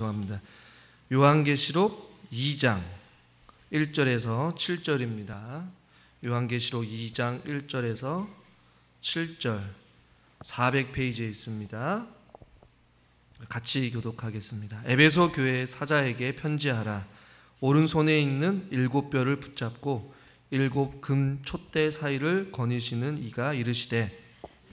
합니다. 요한계시록 2장 1절에서 7절입니다. 요한계시록 2장 1절에서 7절 400페이지에 있습니다. 같이 교독하겠습니다. 에베소 교회 사자에게 편지하라. 오른손에 있는 7뼈를 붙잡고 7 금 촛대 사이를 거니시는 이가 이르시되,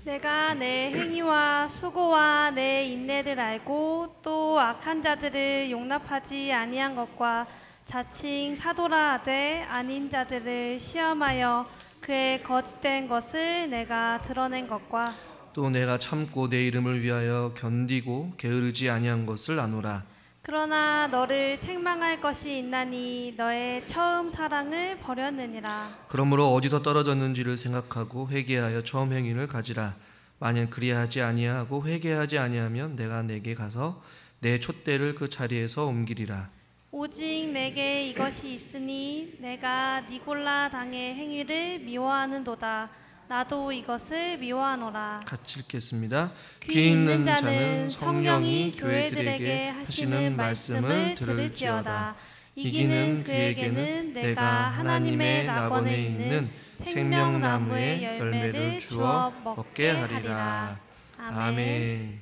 내가 내 행위와 수고와 내 인내를 알고 또 악한 자들을 용납하지 아니한 것과 자칭 사도라 하되 아닌 자들을 시험하여 그의 거짓된 것을 내가 드러낸 것과 또 내가 참고 내 이름을 위하여 견디고 게으르지 아니한 것을 아노라. 그러나 너를 책망할 것이 있나니 너의 처음 사랑을 버렸느니라. 그러므로 어디서 떨어졌는지를 생각하고 회개하여 처음 행위를 가지라. 만일 그리하지 아니하고 회개하지 아니하면 내가 내게 가서 내 촛대를 그 자리에서 옮기리라. 오직 내게 이것이 있으니 내가 니골라 당의 행위를 미워하는도다. 나도 이것을 미워하노라. 같이 읽겠습니다. 귀 있는 자는 성령이 교회들에게 하시는 말씀을 들을지어다. 이기는 그에게는 내가 하나님의 낙원에 있는 생명나무의 열매를 주어 먹게 하리라. 아멘.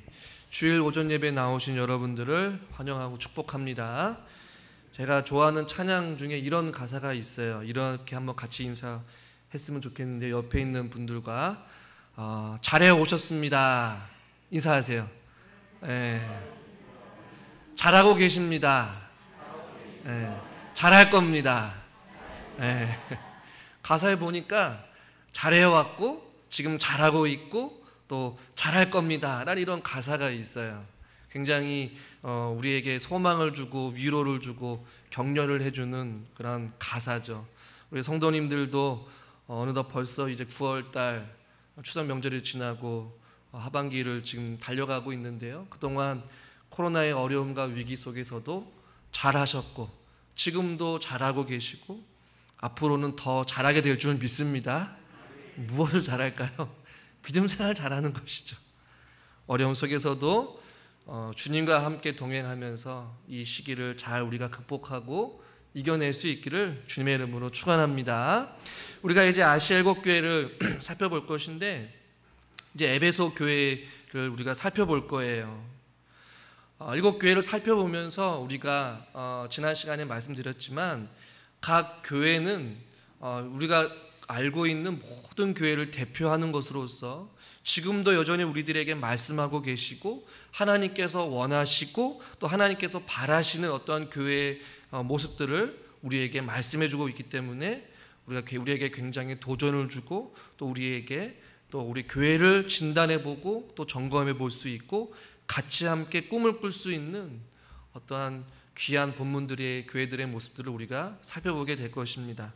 주일 오전 예배 나오신 여러분들을 환영하고 축복합니다. 제가 좋아하는 찬양 중에 이런 가사가 있어요. 이렇게 한번 같이 인사했으면 좋겠는데, 옆에 있는 분들과 잘해 오셨습니다 인사하세요. 잘하고 계십니다. 잘할 겁니다. 가사에 보니까 잘해왔고 지금 잘하고 있고 또 잘할 겁니다 라는 이런 가사가 있어요. 굉장히 우리에게 소망을 주고 위로를 주고 격려를 해주는 그런 가사죠. 우리 성도님들도 어느덧 벌써 이제 9월달 추석 명절이 지나고 하반기를 지금 달려가고 있는데요. 그동안 코로나의 어려움과 위기 속에서도 잘하셨고 지금도 잘하고 계시고 앞으로는 더 잘하게 될 줄 믿습니다. 무엇을 잘할까요? 믿음 생활 잘하는 것이죠. 어려움 속에서도 주님과 함께 동행하면서 이 시기를 잘 우리가 극복하고 이겨낼 수 있기를 주님의 이름으로 축원합니다. 우리가 이제 아시아 7교회를 살펴볼 것인데, 이제 에베소 교회를 우리가 살펴볼 거예요. 7교회를 살펴보면서 우리가 지난 시간에 말씀드렸지만 각 교회는 우리가 알고 있는 모든 교회를 대표하는 것으로서 지금도 여전히 우리들에게 말씀하고 계시고 하나님께서 원하시고 또 하나님께서 바라시는 어떠한 교회의 모습들을 우리에게 말씀해 주고 있기 때문에 우리에게 굉장히 도전을 주고 또 우리에게 또 우리 교회를 진단해 보고 또 점검해 볼 수 있고 같이 함께 꿈을 꿀 수 있는 어떠한 귀한 본문들의 교회들의 모습들을 우리가 살펴보게 될 것입니다.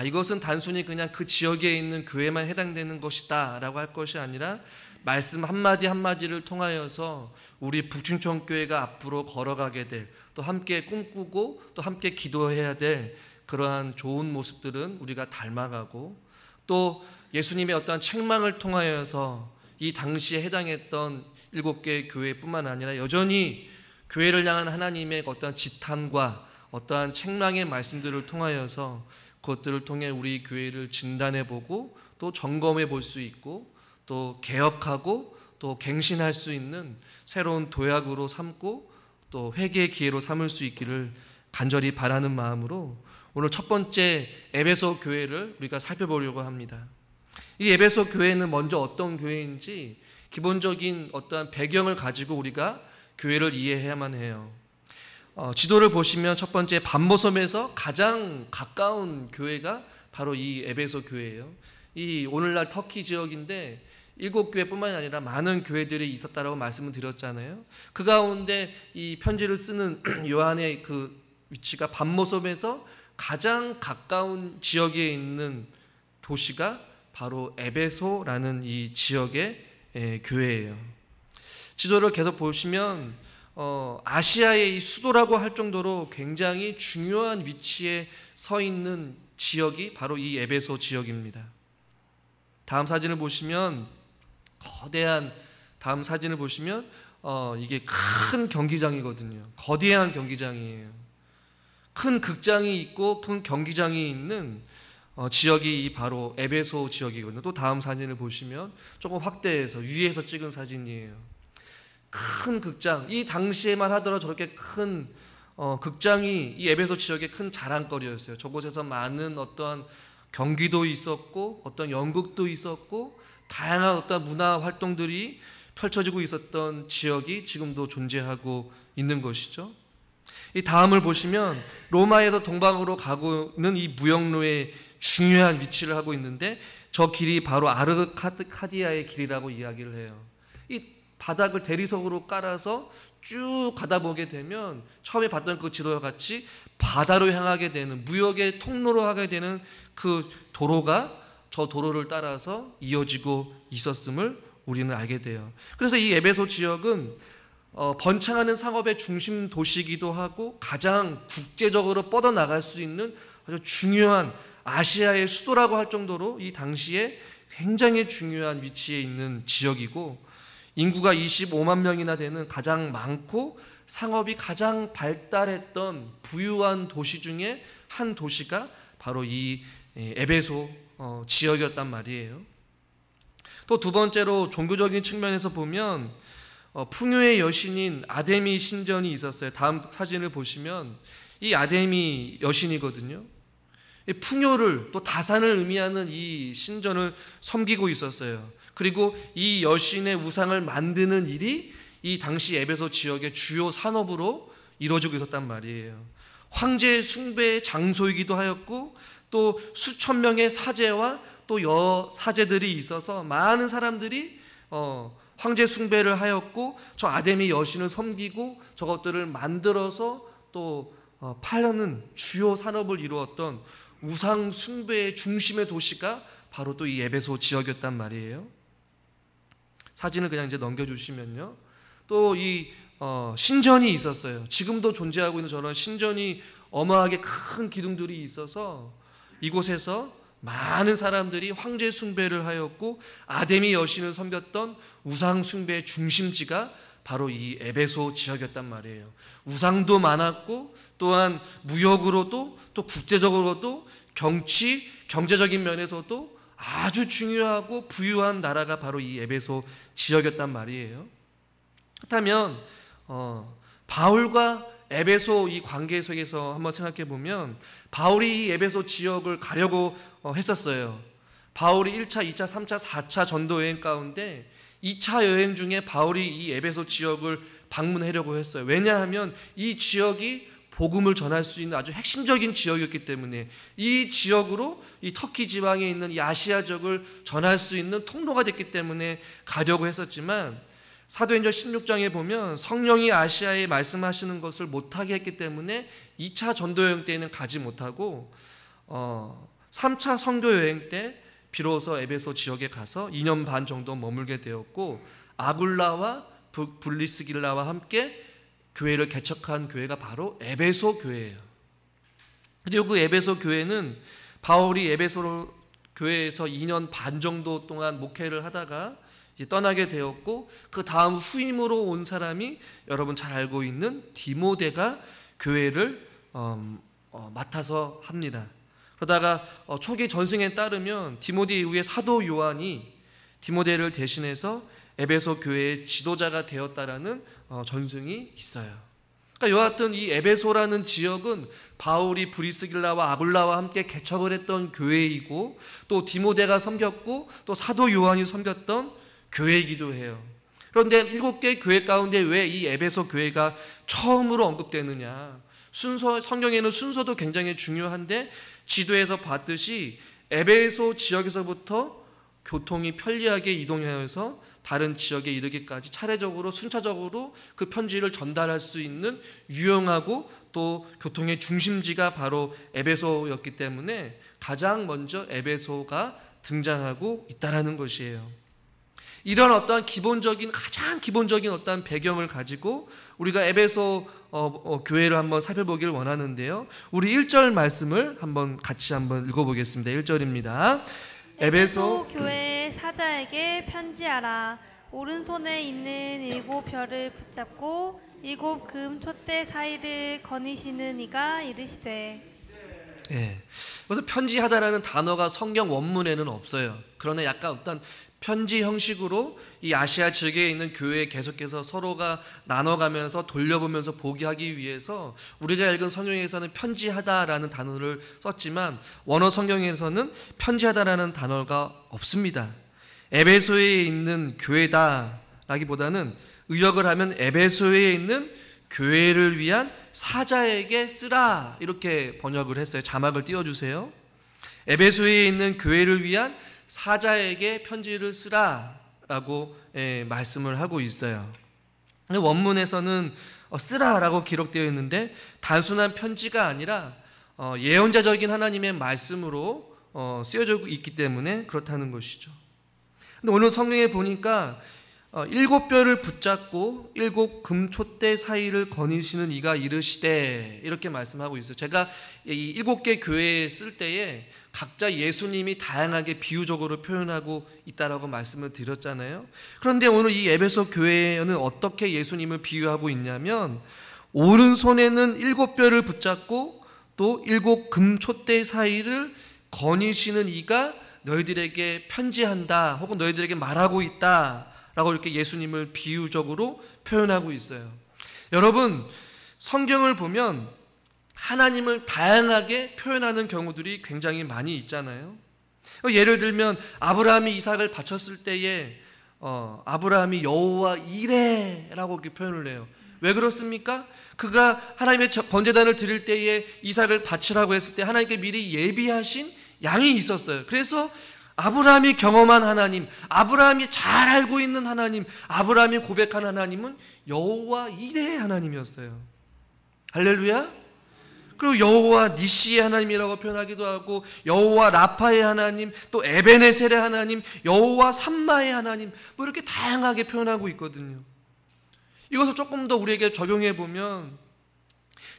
이것은 단순히 그냥 그 지역에 있는 교회만 해당되는 것이다 라고 할 것이 아니라 말씀 한마디 한마디를 통하여서 우리 북춘천교회가 앞으로 걸어가게 될, 또 함께 꿈꾸고 또 함께 기도해야 될 그러한 좋은 모습들은 우리가 닮아가고, 또 예수님의 어떠한 책망을 통하여서 이 당시에 해당했던 7개의 교회뿐만 아니라 여전히 교회를 향한 하나님의 어떠한 지탄과 어떠한 책망의 말씀들을 통하여서 그것들을 통해 우리 교회를 진단해보고 또 점검해 볼 수 있고 또 개혁하고 또 갱신할 수 있는 새로운 도약으로 삼고 또 회개의 기회로 삼을 수 있기를 간절히 바라는 마음으로 오늘 첫 번째 에베소 교회를 우리가 살펴보려고 합니다. 이 에베소 교회는 먼저 어떤 교회인지 기본적인 어떠한 배경을 가지고 우리가 교회를 이해해야만 해요. 지도를 보시면 첫 번째 반모섬에서 가장 가까운 교회가 바로 이 에베소 교회예요. 이 오늘날 터키 지역인데 7교회뿐만이 아니라 많은 교회들이 있었다라고 말씀을 드렸잖아요. 그 가운데 이 편지를 쓰는 요한의 그 위치가 반모섬에서 가장 가까운 지역에 있는 도시가 바로 에베소라는 이 지역의 교회예요. 지도를 계속 보시면 아시아의 이 수도라고 할 정도로 굉장히 중요한 위치에 서 있는 지역이 바로 이 에베소 지역입니다. 다음 사진을 보시면 이게 큰 경기장이거든요. 거대한 경기장이에요. 큰 극장이 있고 큰 경기장이 있는 지역이 바로 에베소 지역이거든요. 또 다음 사진을 보시면 조금 확대해서 위에서 찍은 사진이에요. 큰 극장, 이 당시에만 하더라도 저렇게 큰 극장이 이 에베소 지역의 큰 자랑거리였어요. 저곳에서 많은 어떠한 경기도 있었고 어떤 연극도 있었고 다양한 어떤 문화 활동들이 펼쳐지고 있었던 지역이 지금도 존재하고 있는 것이죠. 이 다음을 보시면 로마에서 동방으로 가고는 이 무역로의 중요한 위치를 하고 있는데 저 길이 바로 아르카디아의 길이라고 이야기를 해요. 이 바닥을 대리석으로 깔아서 쭉 가다 보게 되면 처음에 봤던 그 지도와 같이 바다로 향하게 되는 무역의 통로로 하게 되는 그 도로가 저 도로를 따라서 이어지고 있었음을 우리는 알게 돼요. 그래서 이 에베소 지역은 번창하는 상업의 중심 도시이기도 하고 가장 국제적으로 뻗어나갈 수 있는 아주 중요한 아시아의 수도라고 할 정도로 이 당시에 굉장히 중요한 위치에 있는 지역이고 인구가 25만 명이나 되는 가장 많고 상업이 가장 발달했던 부유한 도시 중에 한 도시가 바로 이 에베소 지역이었단 말이에요. 또 두 번째로 종교적인 측면에서 보면 풍요의 여신인 아데미 신전이 있었어요. 다음 사진을 보시면 이 아데미 여신이거든요. 풍요를 또 다산을 의미하는 이 신전을 섬기고 있었어요. 그리고 이 여신의 우상을 만드는 일이 이 당시 에베소 지역의 주요 산업으로 이루어지고 있었단 말이에요. 황제의 숭배의 장소이기도 하였고 또 수천 명의 사제와 또 여사제들이 있어서 많은 사람들이 황제 숭배를 하였고 저 아데미 여신을 섬기고 저것들을 만들어서 또 팔려는 주요 산업을 이루었던 우상 숭배의 중심의 도시가 바로 또 이 에베소 지역이었단 말이에요. 사진을 그냥 이제 넘겨주시면요. 또 이 신전이 있었어요. 지금도 존재하고 있는 저런 신전이 어마하게 큰 기둥들이 있어서 이곳에서 많은 사람들이 황제 숭배를 하였고 아데미 여신을 섬겼던 우상 숭배의 중심지가 바로 이 에베소 지역이었단 말이에요. 우상도 많았고 또한 무역으로도 또 국제적으로도 경제적인 면에서도 아주 중요하고 부유한 나라가 바로 이 에베소 지역이었단 말이에요. 그렇다면 바울과 에베소 이 관계 속에서 한번 생각해 보면 바울이 이 에베소 지역을 가려고 했었어요. 바울이 1차, 2차, 3차, 4차 전도 여행 가운데 2차 여행 중에 바울이 이 에베소 지역을 방문하려고 했어요. 왜냐하면 이 지역이 복음을 전할 수 있는 아주 핵심적인 지역이었기 때문에 이 지역으로 이 터키 지방에 있는 이 아시아 지역을 전할 수 있는 통로가 됐기 때문에 가려고 했었지만 사도행전 16장에 보면 성령이 아시아에 말씀하시는 것을 못하게 했기 때문에 2차 전도여행 때에는 가지 못하고 3차 선교여행 때 비로소 에베소 지역에 가서 2년 반 정도 머물게 되었고 아굴라와 블리스길라와 함께 교회를 개척한 교회가 바로 에베소 교회예요. 그리고 그 에베소 교회는 바울이 에베소 교회에서 2년 반 정도 동안 목회를 하다가 이제 떠나게 되었고 그 다음 후임으로 온 사람이 여러분 잘 알고 있는 디모데가 교회를 맡아서 합니다. 그러다가 초기 전승에 따르면 디모데 이후에 사도 요한이 디모데를 대신해서 에베소 교회의 지도자가 되었다라는 전승이 있어요. 그러니까 여하튼 이 에베소라는 지역은 바울이 브리스길라와 아굴라와 함께 개척을 했던 교회이고 또 디모데가 섬겼고 또 사도 요한이 섬겼던 교회이기도 해요. 그런데 7개 교회 가운데 왜 이 에베소 교회가 처음으로 언급되느냐? 성경에는 순서도 굉장히 중요한데 지도에서 봤듯이 에베소 지역에서부터 교통이 편리하게 이동하여서 다른 지역에 이르기까지 차례적으로 순차적으로 그 편지를 전달할 수 있는 유용하고 또 교통의 중심지가 바로 에베소였기 때문에 가장 먼저 에베소가 등장하고 있다라는 것이에요. 이런 어떤 가장 기본적인 어떤 배경을 가지고 우리가 에베소 교회를 한번 살펴보길 원하는데요. 우리 1절 말씀을 같이 한번 읽어보겠습니다. 1절입니다. 에베소 교회 사자에게 편지하라. 오른손에 있는 7 별을 붙잡고 7 금 촛대 사이를 거니시는 이가 이르시되. 예. 그래서 편지하다라는 단어가 성경 원문에는 없어요. 그러나 약간 어떤 편지 형식으로 이 아시아 지역에 있는 교회에 계속해서 서로가 나눠가면서 돌려보면서 보게 하기 위해서 우리가 읽은 성경에서는 편지하다라는 단어를 썼지만 원어 성경에서는 편지하다라는 단어가 없습니다. 에베소에 있는 교회다라기보다는 의역을 하면 에베소에 있는 교회를 위한 사자에게 쓰라 이렇게 번역을 했어요. 자막을 띄워주세요. 에베소에 있는 교회를 위한 사자에게 편지를 쓰라라고 말씀을 하고 있어요. 원문에서는 쓰라라고 기록되어 있는데 단순한 편지가 아니라 예언자적인 하나님의 말씀으로 쓰여져 있기 때문에 그렇다는 것이죠. 근데 오늘 성경에 보니까 7 별을 붙잡고 7 금 촛대 사이를 거니시는 이가 이르시되 이렇게 말씀하고 있어요. 제가 이 7개 교회에 쓸 때에 각자 예수님이 다양하게 비유적으로 표현하고 있다라고 말씀을 드렸잖아요. 그런데 오늘 이 에베소 교회는 어떻게 예수님을 비유하고 있냐면 오른손에는 7 별을 붙잡고 또 7 금 촛대 사이를 거니시는 이가 너희들에게 편지한다 혹은 너희들에게 말하고 있다 라고 이렇게 예수님을 비유적으로 표현하고 있어요. 여러분, 성경을 보면 하나님을 다양하게 표현하는 경우들이 굉장히 많이 있잖아요. 예를 들면 아브라함이 이삭을 바쳤을 때에 아브라함이 여호와 이레라고 이렇게 표현을 해요. 왜 그렇습니까? 그가 하나님의 번제단을 드릴 때에 이삭을 바치라고 했을 때 하나님께 미리 예비하신 양이 있었어요. 그래서 아브라함이 경험한 하나님, 아브라함이 잘 알고 있는 하나님, 아브라함이 고백한 하나님은 여호와 이레의 하나님이었어요. 할렐루야. 그리고 여호와 니시의 하나님이라고 표현하기도 하고 여호와 라파의 하나님, 또 에베네셀의 하나님, 여호와 삼마의 하나님, 뭐 이렇게 다양하게 표현하고 있거든요. 이것을 조금 더 우리에게 적용해 보면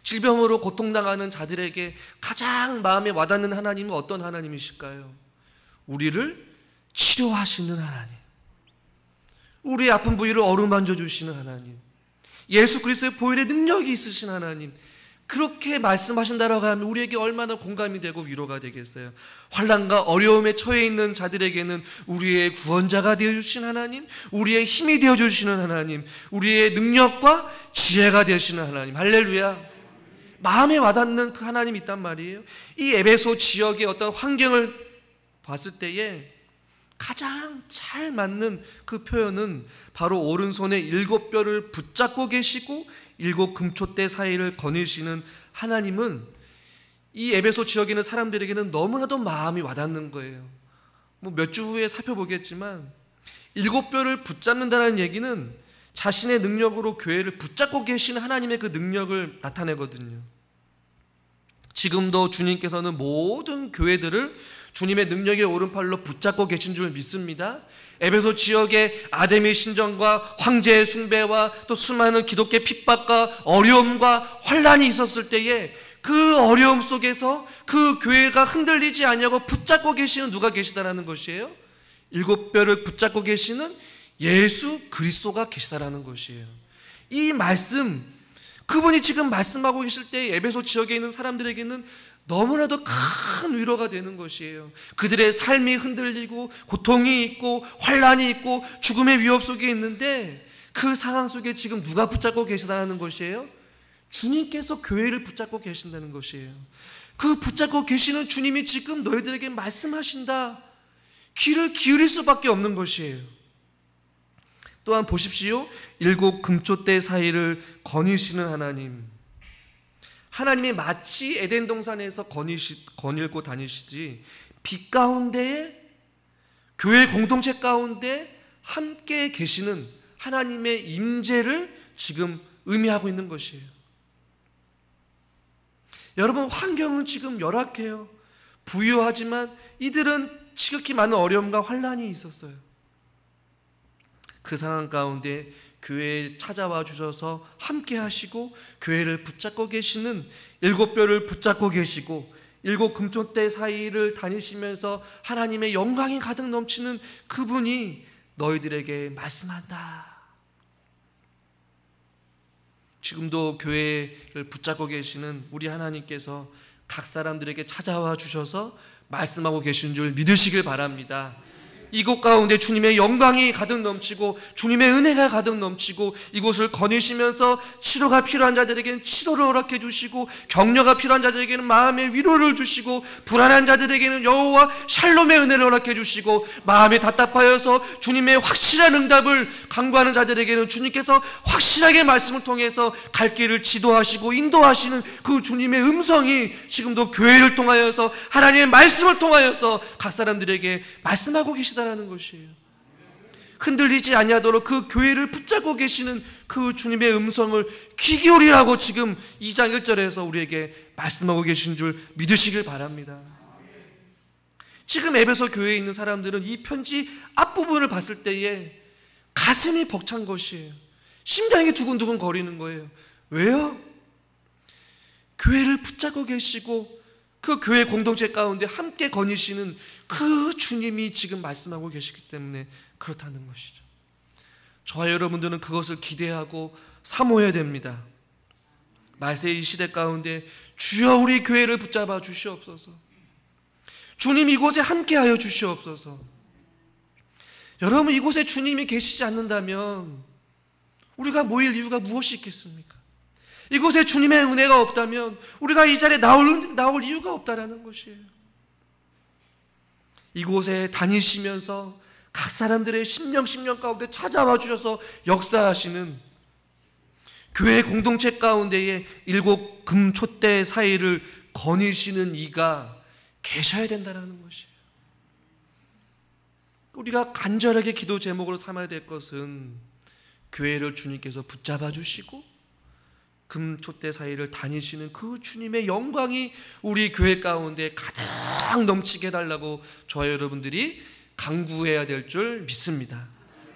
질병으로 고통당하는 자들에게 가장 마음에 와닿는 하나님은 어떤 하나님이실까요? 우리를 치료하시는 하나님, 우리의 아픈 부위를 어루만져 주시는 하나님, 예수 그리스도의 보혈의 능력이 있으신 하나님, 그렇게 말씀하신다라고 하면 우리에게 얼마나 공감이 되고 위로가 되겠어요. 환난과 어려움에 처해 있는 자들에게는 우리의 구원자가 되어주신 하나님, 우리의 힘이 되어주시는 하나님, 우리의 능력과 지혜가 되시는 하나님. 할렐루야. 마음에 와닿는 그 하나님이 있단 말이에요. 이 에베소 지역의 어떤 환경을 봤을 때에 가장 잘 맞는 그 표현은 바로 오른손에 7 별을 붙잡고 계시고 7 금촛대 사이를 거니시는 하나님은 이 에베소 지역에 있는 사람들에게는 너무나도 마음이 와닿는 거예요. 뭐 몇 주 후에 살펴보겠지만 7 별을 붙잡는다는 얘기는 자신의 능력으로 교회를 붙잡고 계시는 하나님의 그 능력을 나타내거든요. 지금도 주님께서는 모든 교회들을 주님의 능력의 오른팔로 붙잡고 계신 줄 믿습니다. 에베소 지역의 아데미 신전과 황제의 숭배와 또 수많은 기독교의 핍박과 어려움과 환난이 있었을 때에 그 어려움 속에서 그 교회가 흔들리지 아니하고 붙잡고 계시는 누가 계시다라는 것이에요? 7 별을 붙잡고 계시는 예수 그리스도가 계시다라는 것이에요. 이 말씀, 그분이 지금 말씀하고 계실 때 에베소 지역에 있는 사람들에게는 너무나도 큰 위로가 되는 것이에요. 그들의 삶이 흔들리고 고통이 있고 환난이 있고 죽음의 위협 속에 있는데 그 상황 속에 지금 누가 붙잡고 계시다는 것이에요? 주님께서 교회를 붙잡고 계신다는 것이에요. 그 붙잡고 계시는 주님이 지금 너희들에게 말씀하신다. 귀를 기울일 수밖에 없는 것이에요. 또한 보십시오. 7 금촛대 사이를 거니시는 하나님, 하나님이 마치 에덴 동산에서 거닐고 다니시지 빛 가운데에 교회 공동체 가운데 함께 계시는 하나님의 임재를 지금 의미하고 있는 것이에요. 여러분, 환경은 지금 열악해요. 부유하지만 이들은 지극히 많은 어려움과 환난이 있었어요. 그 상황 가운데 교회에 찾아와 주셔서 함께 하시고 교회를 붙잡고 계시는 7 별을 붙잡고 계시고 7 금촛대 사이를 다니시면서 하나님의 영광이 가득 넘치는 그분이 너희들에게 말씀한다. 지금도 교회를 붙잡고 계시는 우리 하나님께서 각 사람들에게 찾아와 주셔서 말씀하고 계신 줄 믿으시길 바랍니다. 이곳 가운데 주님의 영광이 가득 넘치고 주님의 은혜가 가득 넘치고 이곳을 거니시면서 치료가 필요한 자들에게는 치료를 허락해 주시고 격려가 필요한 자들에게는 마음의 위로를 주시고 불안한 자들에게는 여호와 샬롬의 은혜를 허락해 주시고 마음이 답답하여서 주님의 확실한 응답을 간구하는 자들에게는 주님께서 확실하게 말씀을 통해서 갈 길을 지도하시고 인도하시는 그 주님의 음성이 지금도 교회를 통하여서 하나님의 말씀을 통하여서 각 사람들에게 말씀하고 계시다 라는 것이에요. 흔들리지 아니하도록 그 교회를 붙잡고 계시는 그 주님의 음성을 귀 기울이라고 지금 2장 1절에서 우리에게 말씀하고 계신 줄 믿으시길 바랍니다. 지금 에베소 교회에 있는 사람들은 이 편지 앞부분을 봤을 때에 가슴이 벅찬 것이에요. 심장이 두근두근 거리는 거예요. 왜요? 교회를 붙잡고 계시고 그 교회 공동체 가운데 함께 거니시는 그 주님이 지금 말씀하고 계시기 때문에 그렇다는 것이죠. 저와 여러분들은 그것을 기대하고 사모해야 됩니다. 말세의 시대 가운데 주여 우리 교회를 붙잡아 주시옵소서. 주님 이곳에 함께하여 주시옵소서. 여러분 이곳에 주님이 계시지 않는다면 우리가 모일 이유가 무엇이 있겠습니까? 이곳에 주님의 은혜가 없다면 우리가 이 자리에 나올 이유가 없다라는 것이에요. 이곳에 다니시면서 각 사람들의 심령 가운데 찾아와 주셔서 역사하시는 교회 공동체 가운데에 7 금촛대 사이를 거니시는 이가 계셔야 된다는 것이에요. 우리가 간절하게 기도 제목으로 삼아야 될 것은 교회를 주님께서 붙잡아 주시고 금촛대 사이를 다니시는 그 주님의 영광이 우리 교회 가운데 가득 넘치게 해달라고 저와 여러분들이 간구해야 될 줄 믿습니다.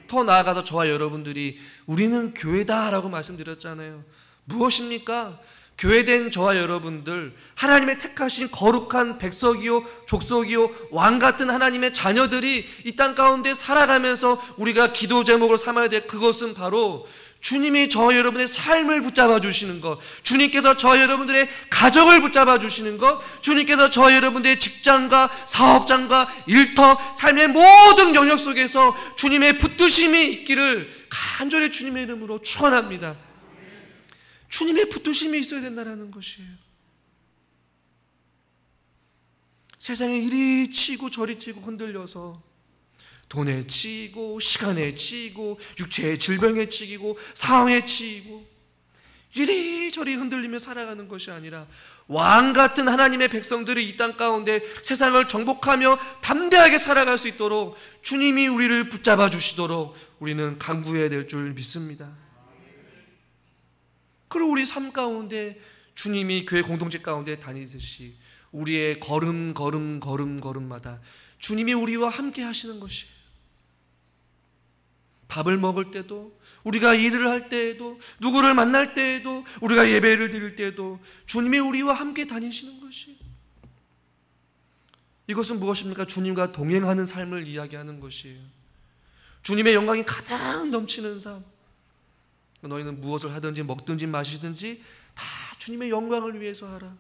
더 나아가서 저와 여러분들이 우리는 교회다라고 말씀드렸잖아요. 무엇입니까? 교회된 저와 여러분들, 하나님의 택하신 거룩한 백석이요 족속이요 왕같은 하나님의 자녀들이 이 땅 가운데 살아가면서 우리가 기도 제목으로 삼아야 될 그것은 바로 주님이 저와 여러분의 삶을 붙잡아 주시는 것, 주님께서 저와 여러분들의 가정을 붙잡아 주시는 것, 주님께서 저와 여러분들의 직장과 사업장과 일터, 삶의 모든 영역 속에서 주님의 붙드심이 있기를 간절히 주님의 이름으로 축원합니다. 주님의 붙드심이 있어야 된다는 것이에요. 세상에 이리 치고 저리 치고 흔들려서 돈에 치이고 시간에 치이고 육체의 질병에 치이고 상황에 치이고 이리저리 흔들리며 살아가는 것이 아니라 왕같은 하나님의 백성들이 이 땅 가운데 세상을 정복하며 담대하게 살아갈 수 있도록 주님이 우리를 붙잡아 주시도록 우리는 간구해야 될 줄 믿습니다. 그리고 우리 삶 가운데 주님이 교회 공동체 가운데 다니듯이 우리의 걸음마다 주님이 우리와 함께 하시는 것이에요. 밥을 먹을 때도, 우리가 일을 할 때에도, 누구를 만날 때에도, 우리가 예배를 드릴 때에도 주님이 우리와 함께 다니시는 것이에요. 이것은 무엇입니까? 주님과 동행하는 삶을 이야기하는 것이에요. 주님의 영광이 가장 넘치는 삶. 너희는 무엇을 하든지 먹든지 마시든지 다 주님의 영광을 위해서 하라.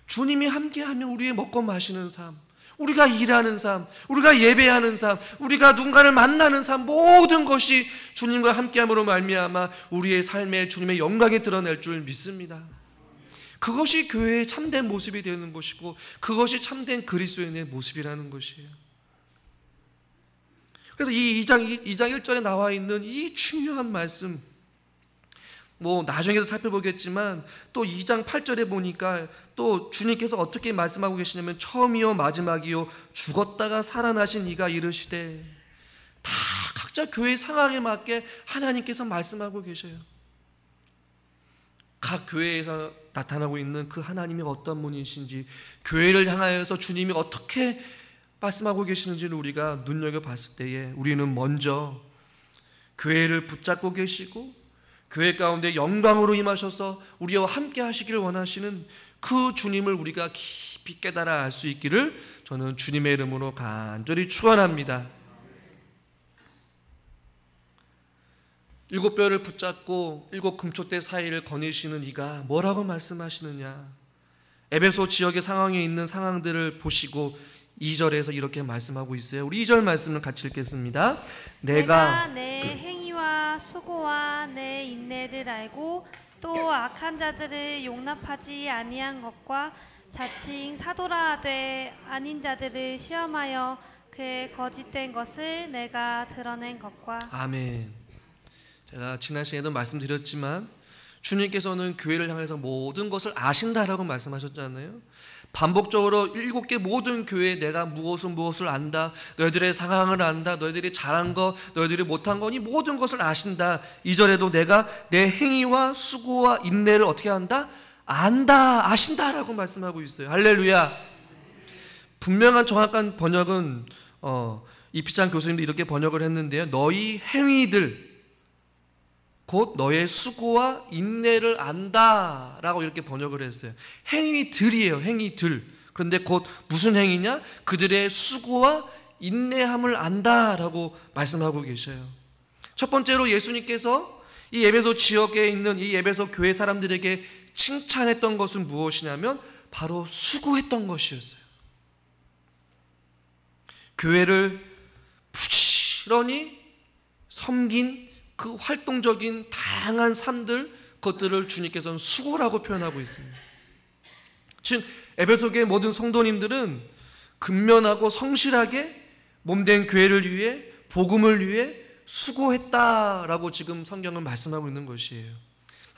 주님이 함께하면 우리의 먹고 마시는 삶, 우리가 일하는 삶, 우리가 예배하는 삶, 우리가 누군가를 만나는 삶, 모든 것이 주님과 함께함으로 말미암아 우리의 삶에 주님의 영광이 드러낼 줄 믿습니다. 그것이 교회의 참된 모습이 되는 것이고 그것이 참된 그리스도인의 모습이라는 것이에요. 그래서 이 2장 1절에 나와 있는 이 중요한 말씀, 나중에도 살펴보겠지만 또 2장 8절에 보니까 또 주님께서 어떻게 말씀하고 계시냐면 처음이요 마지막이요 죽었다가 살아나신 이가 이르시되, 다 각자 교회의 상황에 맞게 하나님께서 말씀하고 계셔요. 각 교회에서 나타나고 있는 그 하나님이 어떤 분이신지, 교회를 향하여서 주님이 어떻게 말씀하고 계시는지를 우리가 눈여겨봤을 때에 우리는 먼저 교회를 붙잡고 계시고 교회 가운데 영광으로 임하셔서 우리와 함께 하시기를 원하시는 그 주님을 우리가 깊이 깨달아 알 수 있기를 저는 주님의 이름으로 간절히 축원합니다. 일곱 뼈를 붙잡고 일곱 금촛대 사이를 거니시는 이가 뭐라고 말씀하시느냐? 에베소 지역의 상황에 있는 상황들을 보시고 2절에서 이렇게 말씀하고 있어요. 우리 2절 말씀을 같이 읽겠습니다. 내가 내 행위와 수고와 내 인내를 알고 또 악한 자들을 용납하지 아니한 것과 자칭 사도라 하되 아닌 자들을 시험하여 그의 거짓된 것을 내가 드러낸 것과. 아멘. 제가 지난 시간에도 말씀드렸지만 주님께서는 교회를 향해서 모든 것을 아신다라고 말씀하셨잖아요. 반복적으로 7개 모든 교회에 내가 무엇을 안다, 너희들의 상황을 안다, 너희들이 잘한 것, 너희들이 못한 것, 이 모든 것을 아신다. 2절에도 내가 내 행위와 수고와 인내를 어떻게 한다? 안다, 아신다라고 말씀하고 있어요. 할렐루야. 분명한 정확한 번역은 이피찬 교수님도 이렇게 번역을 했는데요. 너희 행위들 곧 너의 수고와 인내를 안다라고 이렇게 번역을 했어요. 행위들이에요. 행위들. 그런데 곧 무슨 행위냐? 그들의 수고와 인내함을 안다라고 말씀하고 계셔요. 첫 번째로 예수님께서 이 에베소 지역에 있는 이 에베소 교회 사람들에게 칭찬했던 것은 무엇이냐면 바로 수고했던 것이었어요. 교회를 부지런히 섬긴 그 활동적인 다양한 삶들, 그것들을 주님께서는 수고라고 표현하고 있습니다. 즉 에베소교의 모든 성도님들은 근면하고 성실하게 몸된 교회를 위해, 복음을 위해 수고했다라고 지금 성경은 말씀하고 있는 것이에요.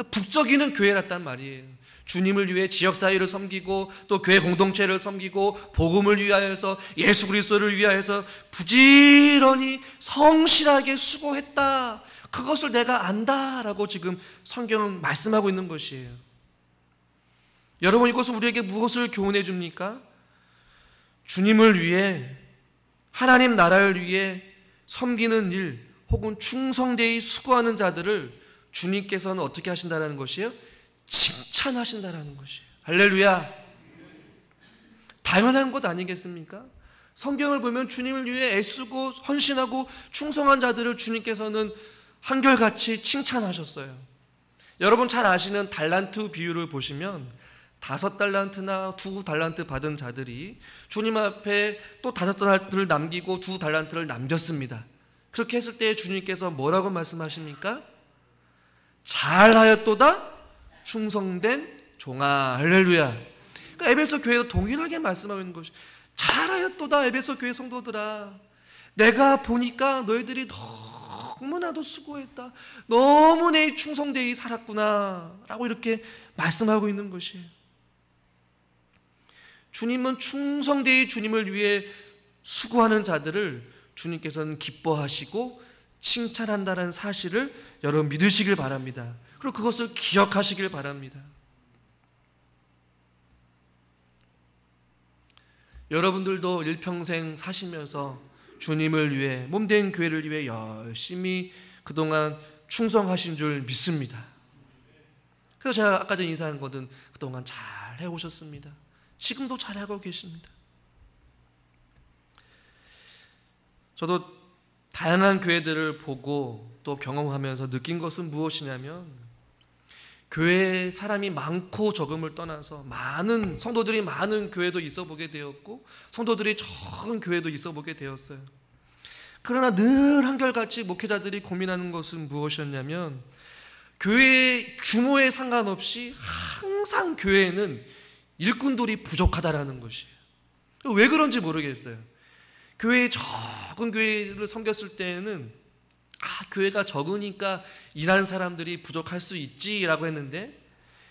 북적이는 교회였단 말이에요. 주님을 위해 지역사회를 섬기고 또 교회 공동체를 섬기고 복음을 위하여서 예수 그리스도를 위하여서 부지런히 성실하게 수고했다. 그것을 내가 안다라고 지금 성경은 말씀하고 있는 것이에요. 여러분, 이것은 우리에게 무엇을 교훈해 줍니까? 주님을 위해, 하나님 나라를 위해 섬기는 일 혹은 충성되이 수고하는 자들을 주님께서는 어떻게 하신다는 것이에요? 칭찬하신다는 것이에요. 할렐루야. 당연한 것 아니겠습니까? 성경을 보면 주님을 위해 애쓰고 헌신하고 충성한 자들을 주님께서는 한결같이 칭찬하셨어요. 여러분 잘 아시는 달란트 비유를 보시면 5달란트나 2달란트 받은 자들이 주님 앞에 또 5달란트를 남기고 2달란트를 남겼습니다. 그렇게 했을 때 주님께서 뭐라고 말씀하십니까? 잘하였도다 충성된 종아. 할렐루야. 그러니까 에베소 교회도 동일하게 말씀하고 있는 것이, 잘하였도다 에베소 교회 성도들아, 내가 보니까 너희들이 너무나도 수고했다, 너무 내 충성되이 살았구나 라고 이렇게 말씀하고 있는 것이에요. 주님은 충성되이 주님을 위해 수고하는 자들을 주님께서는 기뻐하시고 칭찬한다는 사실을 여러분 믿으시길 바랍니다. 그리고 그것을 기억하시길 바랍니다. 여러분들도 일평생 사시면서 주님을 위해, 몸된 교회를 위해 열심히 그동안 충성하신 줄 믿습니다. 그래서 제가 아까 전에 인사한 것은 그동안 잘 해오셨습니다. 지금도 잘하고 계십니다. 저도 다양한 교회들을 보고 또 경험하면서 느낀 것은 무엇이냐면, 교회에 사람이 많고 적음을 떠나서 많은 성도들이 많은 교회도 있어 보게 되었고 성도들이 적은 교회도 있어 보게 되었어요. 그러나 늘 한결같이 목회자들이 고민하는 것은 무엇이었냐면, 교회의 규모에 상관없이 항상 교회에는 일꾼들이 부족하다라는 것이에요. 왜 그런지 모르겠어요. 교회의 적은 교회를 섬겼을 때는 교회가 적으니까 일하는 사람들이 부족할 수 있지라고 했는데,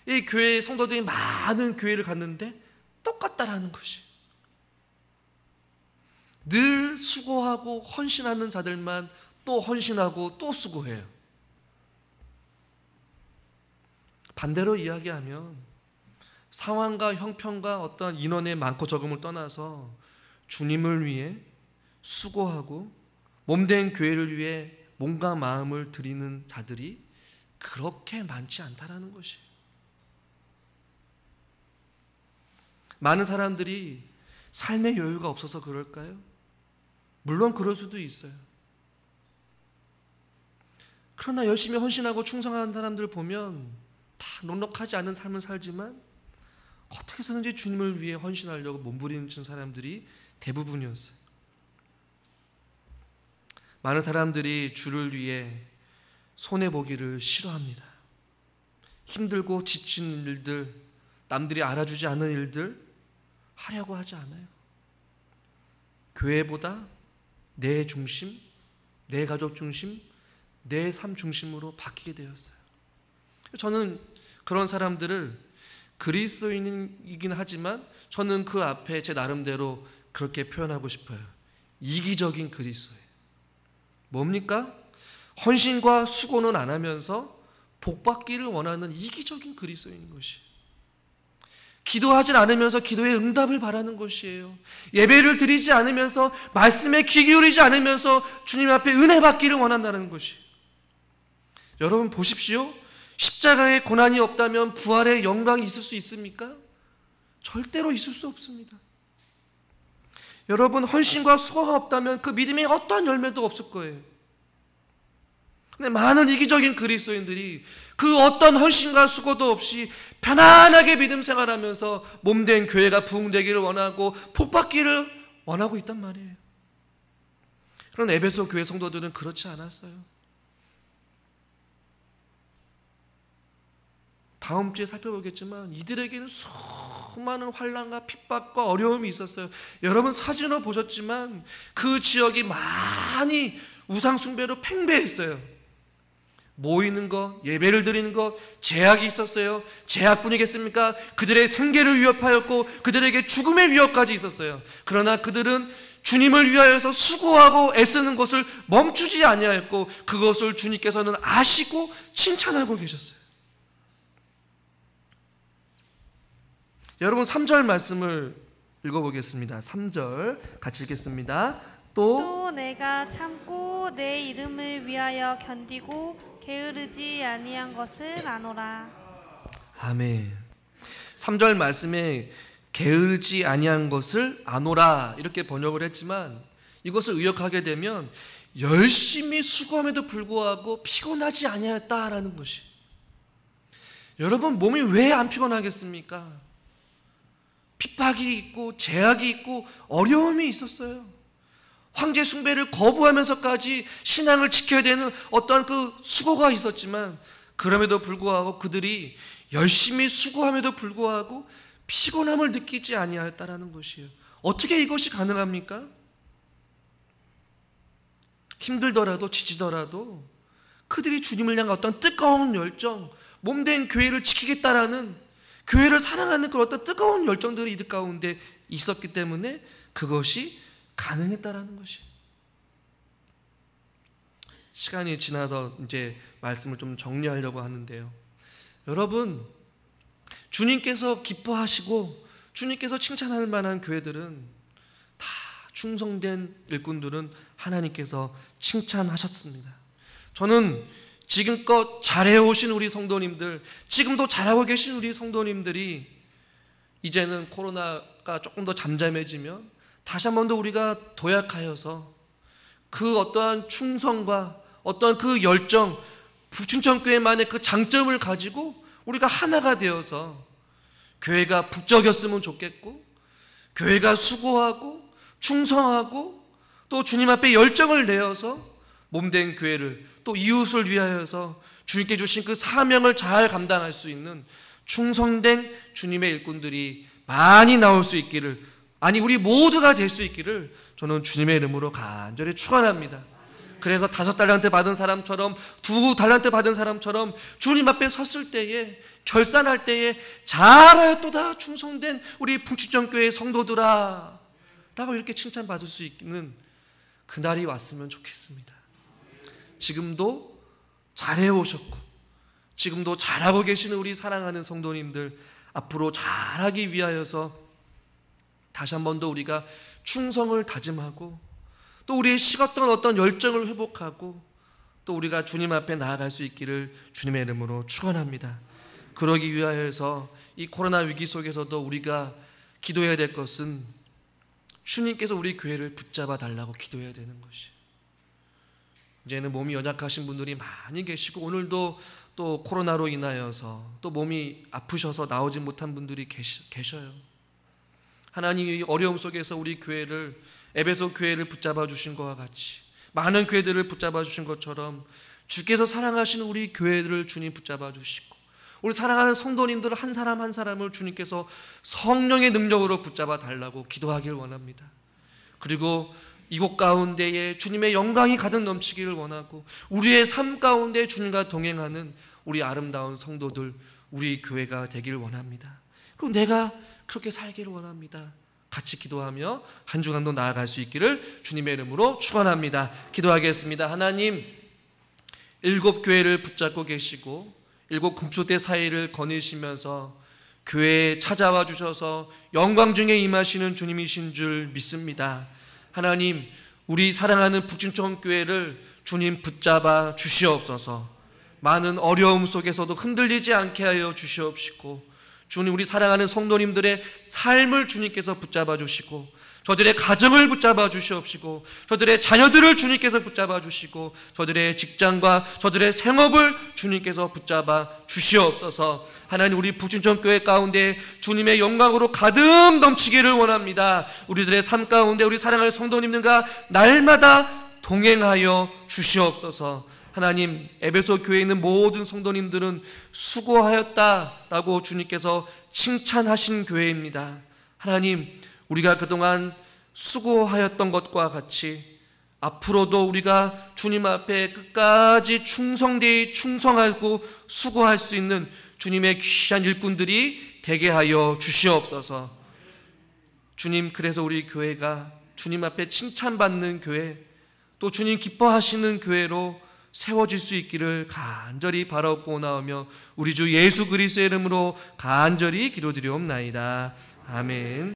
이 교회 성도들이 많은 교회를 갔는데 똑같다라는 것이, 늘 수고하고 헌신하는 자들만 또 헌신하고 또 수고해요. 반대로 이야기하면 상황과 형편과 어떤 인원의 많고 적음을 떠나서 주님을 위해 수고하고 몸된 교회를 위해 몸과 마음을 드리는 자들이 그렇게 많지 않다라는 것이에요. 많은 사람들이 삶의 여유가 없어서 그럴까요? 물론 그럴 수도 있어요. 그러나 열심히 헌신하고 충성하는 사람들 보면 다 넉넉하지 않은 삶을 살지만 어떻게 해서든지 주님을 위해 헌신하려고 몸부리는 사람들이 대부분이었어요. 많은 사람들이 주를 위해 손해보기를 싫어합니다. 힘들고 지친 일들, 남들이 알아주지 않은 일들 하려고 하지 않아요. 교회보다 내 중심, 내 가족 중심, 내 삶 중심으로 바뀌게 되었어요. 저는 그런 사람들을 그리스도인이긴 하지만 저는 그 앞에 제 나름대로 그렇게 표현하고 싶어요. 이기적인 그리스도예요. 뭡니까? 헌신과 수고는 안 하면서 복받기를 원하는 이기적인 그리스도인 것이. 기도하지 않으면서 기도의 응답을 바라는 것이에요. 예배를 드리지 않으면서 말씀에 귀 기울이지 않으면서 주님 앞에 은혜 받기를 원한다는 것이. 여러분 보십시오. 십자가의 고난이 없다면 부활의 영광이 있을 수 있습니까? 절대로 있을 수 없습니다. 여러분 헌신과 수고가 없다면 그 믿음에 어떤 열매도 없을 거예요. 근데 많은 이기적인 그리스도인들이 그 어떤 헌신과 수고도 없이 편안하게 믿음 생활하면서 몸된 교회가 부흥되기를 원하고 복받기를 원하고 있단 말이에요. 그런 에베소 교회 성도들은 그렇지 않았어요. 다음 주에 살펴보겠지만 이들에게는 수많은 환난과 핍박과 어려움이 있었어요. 여러분 사진으로 보셨지만 그 지역이 많이 우상 숭배로 팽배했어요. 모이는 것, 예배를 드리는 것, 제약이 있었어요. 제약뿐이겠습니까? 그들의 생계를 위협하였고 그들에게 죽음의 위협까지 있었어요. 그러나 그들은 주님을 위하여서 수고하고 애쓰는 것을 멈추지 아니하였고 그것을 주님께서는 아시고 칭찬하고 계셨어요. 여러분 3절 말씀을 읽어보겠습니다. 3절 같이 읽겠습니다. 또 내가 참고 내 이름을 위하여 견디고 게으르지 아니한 것을 아노라. 아멘. 3절 말씀에 게으르지 아니한 것을 아노라 이렇게 번역을 했지만 이것을 의역하게 되면 열심히 수고함에도 불구하고 피곤하지 아니하였다라는 것이. 여러분 몸이 왜 안 피곤하겠습니까? 핍박이 있고 제약이 있고 어려움이 있었어요. 황제 숭배를 거부하면서까지 신앙을 지켜야 되는 어떤 그 수고가 있었지만 그럼에도 불구하고 그들이 열심히 수고함에도 불구하고 피곤함을 느끼지 아니하였다라는 것이에요. 어떻게 이것이 가능합니까? 힘들더라도 지치더라도 그들이 주님을 향한 어떤 뜨거운 열정, 몸된 교회를 지키겠다라는 교회를 사랑하는 그런 어떤 뜨거운 열정들이 이들 가운데 있었기 때문에 그것이 가능했다라는 것이. 시간이 지나서 이제 말씀을 좀 정리하려고 하는데요. 여러분, 주님께서 기뻐하시고 주님께서 칭찬할 만한 교회들은 다 충성된 일꾼들은 하나님께서 칭찬하셨습니다. 저는 지금껏 잘해오신 우리 성도님들, 지금도 잘하고 계신 우리 성도님들이 이제는 코로나가 조금 더 잠잠해지면 다시 한 번 더 우리가 도약하여서 그 어떠한 충성과 어떤 그 열정, 부춘천교회만의 그 장점을 가지고 우리가 하나가 되어서 교회가 북적였으면 좋겠고 교회가 수고하고 충성하고 또 주님 앞에 열정을 내어서 몸된 교회를 또 이웃을 위하여서 주님께 주신 그 사명을 잘 감당할 수 있는 충성된 주님의 일꾼들이 많이 나올 수 있기를, 아니 우리 모두가 될 수 있기를 저는 주님의 이름으로 간절히 축원합니다. 그래서 5달란트 받은 사람처럼 2달란트 받은 사람처럼 주님 앞에 섰을 때에 결산할 때에 잘하였도다 충성된 우리 풍치전교회 성도들아 라고 이렇게 칭찬받을 수 있는 그날이 왔으면 좋겠습니다. 지금도 잘해오셨고 지금도 잘하고 계시는 우리 사랑하는 성도님들 앞으로 잘하기 위하여서 다시 한 번 더 우리가 충성을 다짐하고 또 우리의 식었던 어떤 열정을 회복하고 또 우리가 주님 앞에 나아갈 수 있기를 주님의 이름으로 축원합니다. 그러기 위하여서 이 코로나 위기 속에서도 우리가 기도해야 될 것은 주님께서 우리 교회를 붙잡아 달라고 기도해야 되는 것이. 이제는 몸이 연약하신 분들이 많이 계시고, 오늘도 또 코로나로 인하여서 또 몸이 아프셔서 나오지 못한 분들이 계셔요. 하나님이 어려움 속에서 우리 교회를, 에베소 교회를 붙잡아 주신 것과 같이 많은 교회들을 붙잡아 주신 것처럼 주께서 사랑하시는 우리 교회를 주님 붙잡아 주시고, 우리 사랑하는 성도님들 한 사람 한 사람을 주님께서 성령의 능력으로 붙잡아 달라고 기도하길 원합니다. 그리고 이곳 가운데에 주님의 영광이 가득 넘치기를 원하고, 우리의 삶 가운데 주님과 동행하는 우리 아름다운 성도들, 우리 교회가 되길 원합니다. 그리고 내가 그렇게 살기를 원합니다. 같이 기도하며 한 주간도 나아갈 수 있기를 주님의 이름으로 축원합니다. 기도하겠습니다. 하나님, 7 교회를 붙잡고 계시고 7 금초대 사이를 거니시면서 교회에 찾아와 주셔서 영광 중에 임하시는 주님이신 줄 믿습니다. 하나님, 우리 사랑하는 북진천교회를 주님 붙잡아 주시옵소서. 많은 어려움 속에서도 흔들리지 않게 하여 주시옵시고, 주님, 우리 사랑하는 성도님들의 삶을 주님께서 붙잡아 주시고, 저들의 가정을 붙잡아 주시옵시고, 저들의 자녀들을 주님께서 붙잡아 주시고, 저들의 직장과 저들의 생업을 주님께서 붙잡아 주시옵소서. 하나님, 우리 북진천교회 가운데 주님의 영광으로 가득 넘치기를 원합니다. 우리들의 삶 가운데 우리 사랑하는 성도님들과 날마다 동행하여 주시옵소서. 하나님, 에베소 교회에 있는 모든 성도님들은 수고하였다라고 주님께서 칭찬하신 교회입니다. 하나님, 우리가 그동안 수고하였던 것과 같이 앞으로도 우리가 주님 앞에 끝까지 충성하고 수고할 수 있는 주님의 귀한 일꾼들이 되게 하여 주시옵소서. 주님, 그래서 우리 교회가 주님 앞에 칭찬받는 교회, 또 주님 기뻐하시는 교회로 세워질 수 있기를 간절히 바라옵고나오며 우리 주 예수 그리스도의 이름으로 간절히 기도드리옵나이다. 아멘.